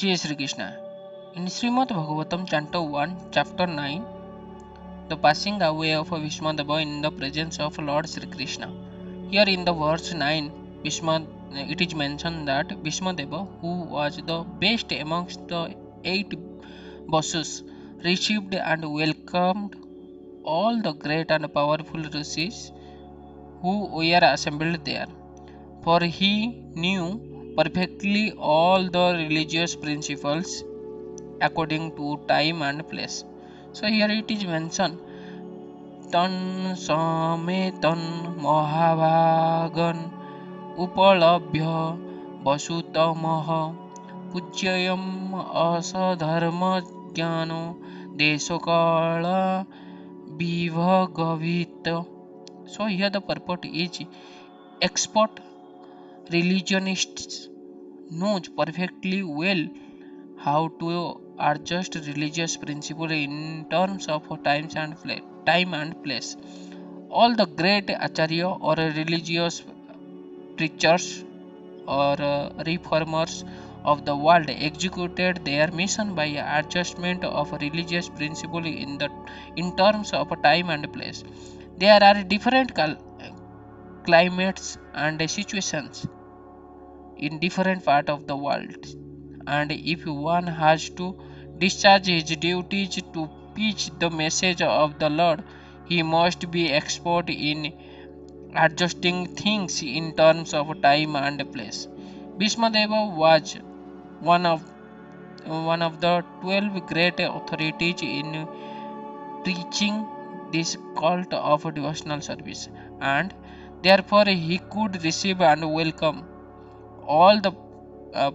Jai Shri Krishna. In Srimad Bhagavatam, Canto 1, Chapter 9, the passing away of Bhīṣmadeva in the presence of Lord Śrī Kṛṣṇa. Here in the verse 9, it is mentioned that Bhīṣmadeva, who was the best amongst the 8 Vasus, received and welcomed all the great and powerful rishis who were assembled there. For he knew perfectly all the religious principles according to time and place. So here it is mentioned tan sametan mahabhagan upalabhya vasutamah pujyayam asadharma jnano desokala vivagavita. So here the purport is expert religionists knows perfectly well how to adjust religious principle in terms of time and place. All the great acharya or religious preachers or reformers of the world executed their mission by adjustment of religious principle in terms of time and place. There are different climates and situations in different part of the world, and if one has to discharge his duties to preach the message of the Lord, he must be expert in adjusting things in terms of time and place. Bhīṣmadeva was one of the 12 great authorities in preaching this cult of devotional service, and therefore he could receive and welcome all the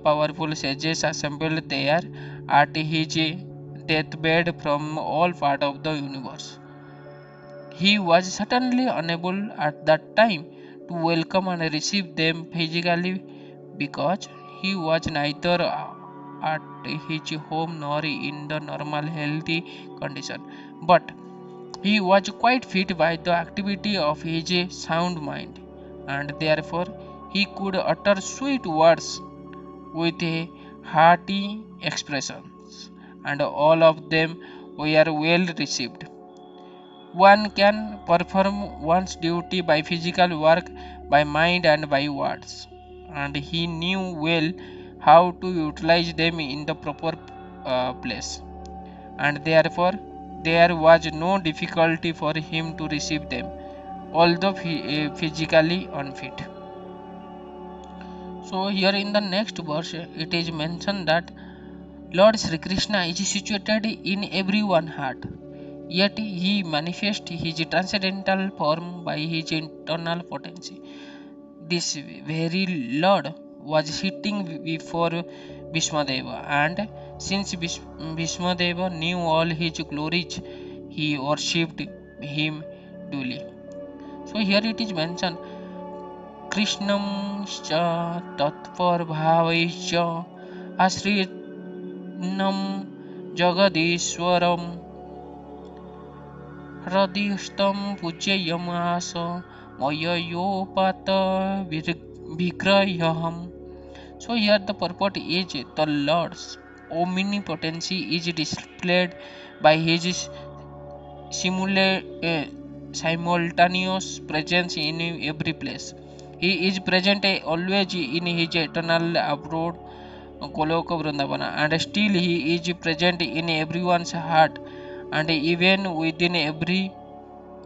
powerful sages assembled there at his deathbed from all parts of the universe. He was certainly unable at that time to welcome and receive them physically because he was neither at his home nor in the normal healthy condition, but he was quite fit by the activity of his sound mind, and therefore he could utter sweet words with a hearty expressions, and all of them were well received. One can perform one's duty by physical work, by mind, and by words, and he knew well how to utilize them in the proper place, and therefore there was no difficulty for him to receive them, although physically unfit. So here in the next verse it is mentioned that Lord Śrī Kṛṣṇa is situated in everyone's heart, yet he manifests his transcendental form by his internal potency. This very Lord was sitting before Bhīṣmadeva, and since Bhīṣmadeva knew all his glories, he worshipped him duly. So here it is mentioned Krishnam cha tatpar bhavaischa ashrinam jagadishwaram hradishtam pujyayamasa mayayopata vigraham. So here the purport is the Lord's omnipotency is displayed by his simultaneous presence in every place. He is present always in his eternal abode Goloka Vrindavana, and still he is present in everyone's heart and even within every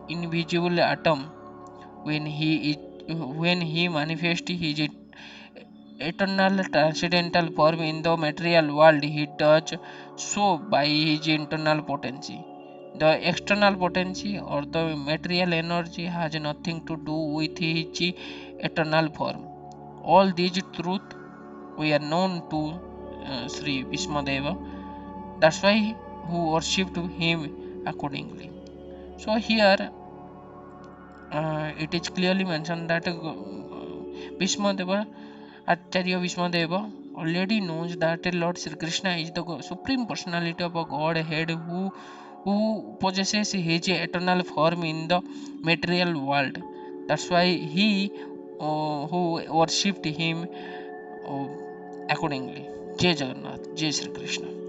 invisible atom. When he manifests his eternal transcendental form in the material world, he does so by his internal potency. The external potency or the material energy has nothing to do with his eternal form. All these truths were known to Sri Bhīṣmadeva. That's why who worshipped him accordingly. So here it is clearly mentioned that Bhīṣmadeva, Acharya Bhīṣmadeva already knows that Lord Śrī Kṛṣṇa is the supreme personality of a Godhead who possesses his eternal form in the material world. That's why he who worshipped him accordingly. Jai Jagannath, Jai Shri Krishna.